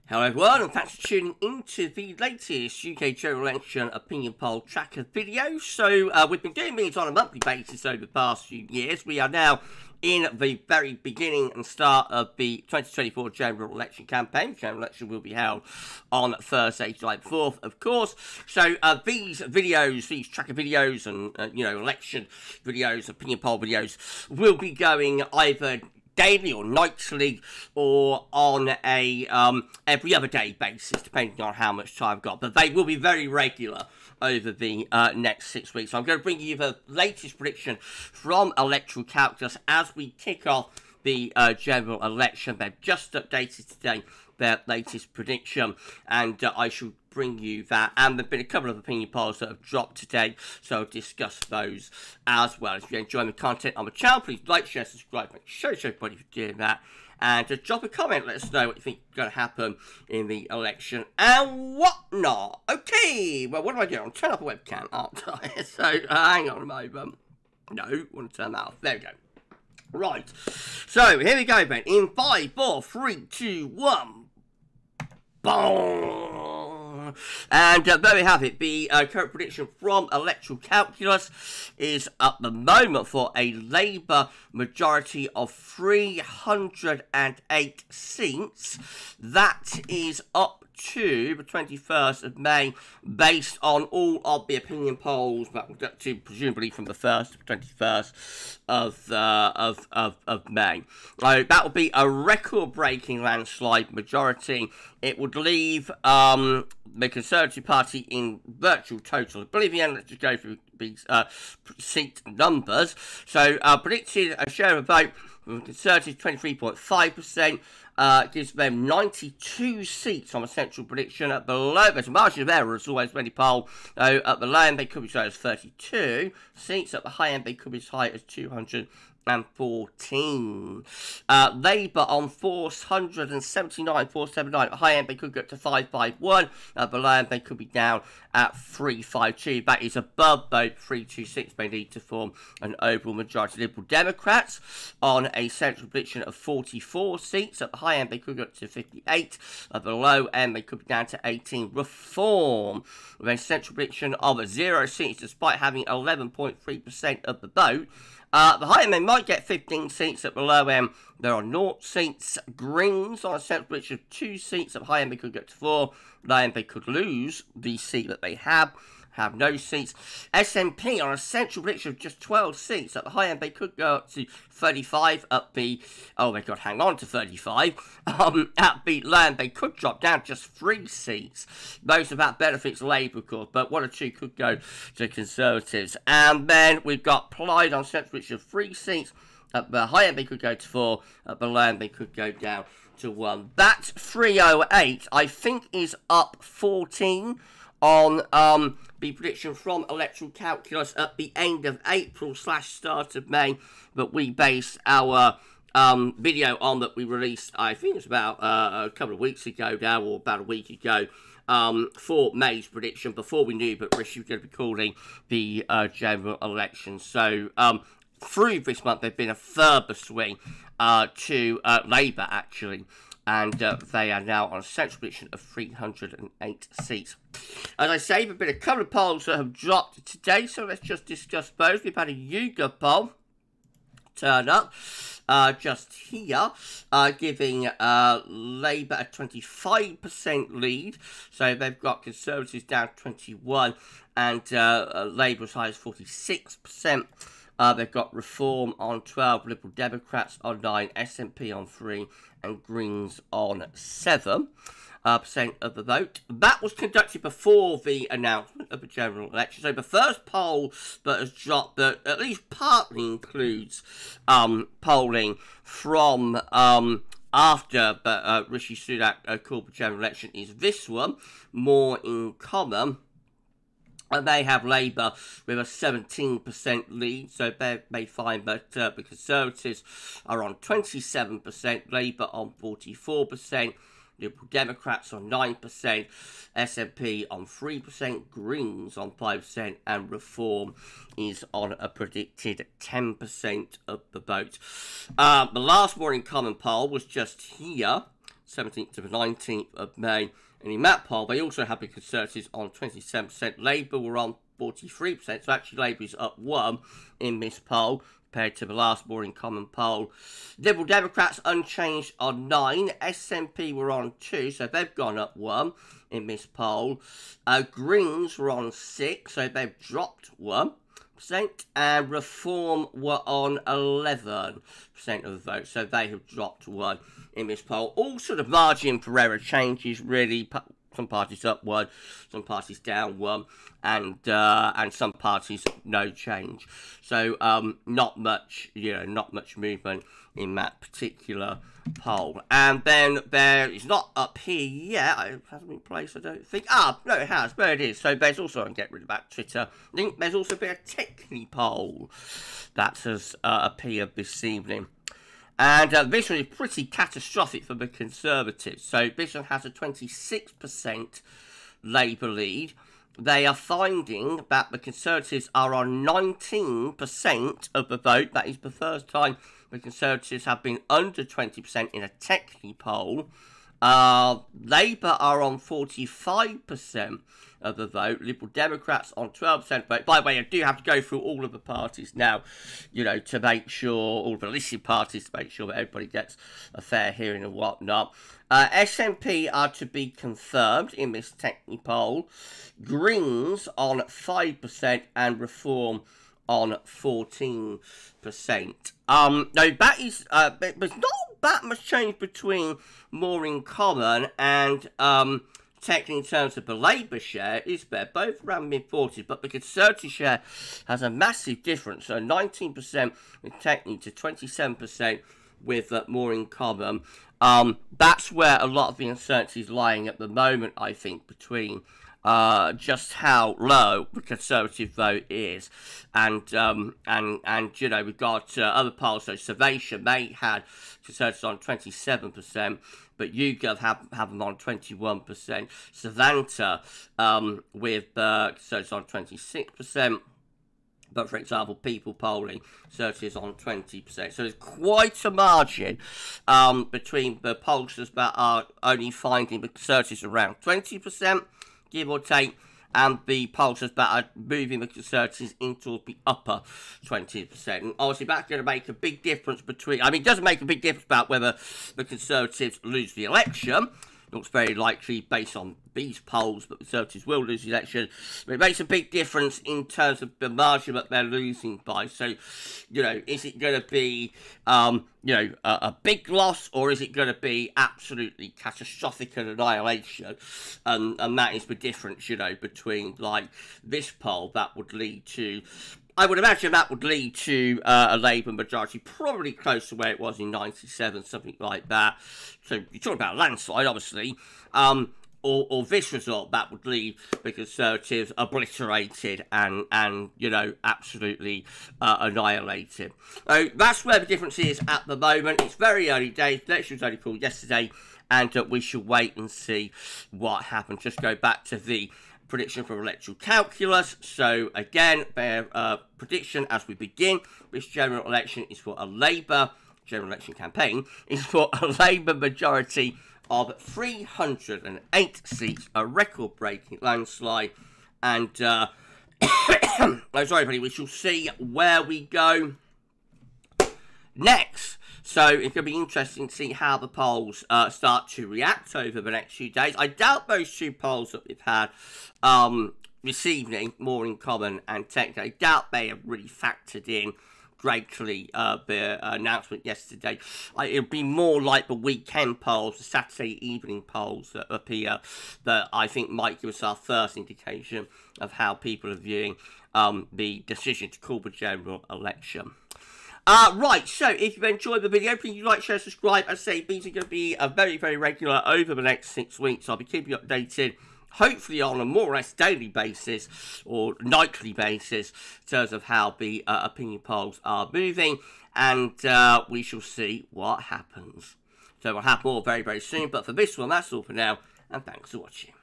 Hello everyone, and thanks for tuning into the latest UK General Election Opinion Poll Tracker video. So we've been doing these on a monthly basis over the past few years. We are now in the very beginning and start of the 2024 General Election campaign. The General Election will be held on Thursday, July 4th, of course. So these videos, these tracker videos and, election videos, opinion poll videos will be going either daily or nightly or on a every other day basis, depending on how much time I've got. But they will be very regular over the next 6 weeks. So I'm going to bring you the latest prediction from Electoral Calculus as we kick off the general election. They've just updated today their latest prediction, and I shall bring you that. And there have been a couple of opinion polls that have dropped today, so I'll discuss those as well. If you're enjoying the content on the channel, please like, share, subscribe, make sure to show everybody for doing that. And drop a comment, let us know what you think is going to happen in the election and whatnot. Okay, well, what do I do? I'll turn off the webcam, aren't I? So, hang on a moment. No, I want to turn that off. There we go. Right, so here we go, Ben. In 5, 4, 3, 2, 1. Boom! And there we have it. The current prediction from Electoral Calculus is at the moment for a Labour majority of 308 seats. That is up to the 21st of May, based on all of the opinion polls that will get to presumably from the 1st to the 21st of May. So that will be a record-breaking landslide majority. It would leave the Conservative Party in virtual total oblivion. Let's just go through these seat numbers. So predicted a share of vote from Conservatives 23.5%. Gives them 92 seats on a central prediction. At the low, there's a margin of error, as always, when you poll. So at the low end, they could be as high as 32 seats. At the high end, they could be as high as 214. Labour on 479, 479. At the high end, they could go up to 551. At the low end, they could be down at 352. That is above vote 326. They need to form an overall majority. Liberal Democrats on a central prediction of 44 seats. At the high end, they could go up to 58. At the low end, they could be down to 18. Reform with a central prediction of 0 seats, despite having 11.3% of the vote. The high end, they might get 15 seats. At the low end, there are 0 seats. Greens on a central prediction of 2 seats. At the high end, they could get to 4. Low end, they could lose the seat that they have no seats. SNP on a central prediction of just 12 seats. At the high end, they could go up to 35. At the, oh my god, hang on to 35. At the low end, they could drop down just 3 seats. Most of that benefits Labour, of course, but 1 or 2 could go to Conservatives. And then we've got Plaid on a central prediction of 3 seats. At the high end, they could go to 4. At the low end, they could go down to 1. That 308, I think, is up 14 on the prediction from Electoral Calculus at the end of April / start of May, but we base our video on that we released, I think it's about a couple of weeks ago now, or about a week ago, for May's prediction, before we knew that Rishi was going to be calling the general election. So through this month, there's been a further swing to Labour, actually. And they are now on a central prediction of 308 seats. As I say, there have been a couple of polls that have dropped today, so let's just discuss those. We've had a YouGov poll turn up just here, giving Labour a 25% lead. So they've got Conservatives down 21 and Labour as high as 46%. They've got Reform on 12, Liberal Democrats on 9, SNP on 3, and Greens on 7% of the vote. That was conducted before the announcement of the general election. So the first poll that has dropped, that at least partly includes polling from after Rishi Sunak called the general election, is this one, More in Common. And they have Labour with a 17% lead, so they may find that the Conservatives are on 27%, Labour on 44%, Liberal Democrats on 9%, SNP on 3%, Greens on 5%, and Reform is on a predicted 10% of the vote. The last More in Common poll was just here 17th to the 19th of May. And in that poll, they also had the Conservatives on 27%. Labour were on 43%, so actually Labour is up 1 in this poll compared to the last More in Common poll. Liberal Democrats unchanged on 9. SNP were on 2, so they've gone up 1 in this poll. Greens were on 6, so they've dropped 1%. And Reform were on 11% of the vote, so they have dropped 1 in this poll. All sort of margin for error changes, really. Some parties up 1, some parties down 1, and some parties no change. So not much, not much movement in that particular poll. And then there is not up here yet. It hasn't been placed, I don't think. No, it has. There it is. So there's also, and get rid of that Twitter link. There's also been a TechniPoll that has appeared this evening. And this one is pretty catastrophic for the Conservatives. So this one has a 26% Labour lead. They are finding that the Conservatives are on 19% of the vote. That is the first time the Conservatives have been under 20% in a TechniPoll. Labour are on 45% of the vote. Liberal Democrats on 12% vote. By the way, I do have to go through all of the parties now, to make sure, all of the listed parties, to make sure that everybody gets a fair hearing and whatnot. SNP are to be confirmed in this TechniPoll. Greens on 5% and Reform on 14%. Now, that is, there's not that much change between More in Common and Technically, in terms of the Labour share, is there? Both around mid-40s, but the Conservative share has a massive difference. So 19% with Technically to 27% with More in Common. That's where a lot of the uncertainty is lying at the moment, I think, between just how low the Conservative vote is, and we've got other polls. So Survation, they had Conservatives on 27%, but YouGov have them on 21%. Savanta with Conservatives on 26%. But, for example, People polling, Conservatives on 20%. So there's quite a margin between the pollsters that are only finding the Conservatives around 20%, give or take, and the pollsters that are moving the Conservatives into the upper 20%. And obviously that's going to make a big difference between... it doesn't make a big difference about whether the Conservatives lose the election. It looks very likely, based on these polls, that the Conservatives will lose the election. But it makes a big difference in terms of the margin that they're losing by. So, is it going to be, a big loss, or is it going to be absolutely catastrophic and annihilation? And that is the difference, between, this poll that would lead to... I would imagine that would lead to a Labour majority, probably close to where it was in 97, something like that. So you're talking about a landslide, obviously. Or this result, that would leave the Conservatives obliterated and absolutely annihilated. So that's where the difference is at the moment. It's very early days. The election was only called yesterday, and we should wait and see what happens. Just go back to the prediction for Electoral Calculus. So again, their prediction as we begin, this general election is for a Labour, general election campaign, is for a Labour majority of 308 seats, a record-breaking landslide, and, sorry everybody, we shall see where we go next. So it's going to be interesting to see how the polls start to react over the next few days. I doubt those two polls that we've had this evening, More in Common and Technically, I doubt they have really factored in greatly the announcement yesterday. It'll be more like the weekend polls, the Saturday evening polls that appear, that I think might give us our first indication of how people are viewing the decision to call the general election. Right, so if you've enjoyed the video, please like, share, subscribe. As I say, these are going to be very, very regular over the next 6 weeks. I'll be keeping you updated, hopefully on a more or less daily basis or nightly basis in terms of how the opinion polls are moving, and we shall see what happens. So we'll have more very, very soon, but for this one, that's all for now, and thanks for watching.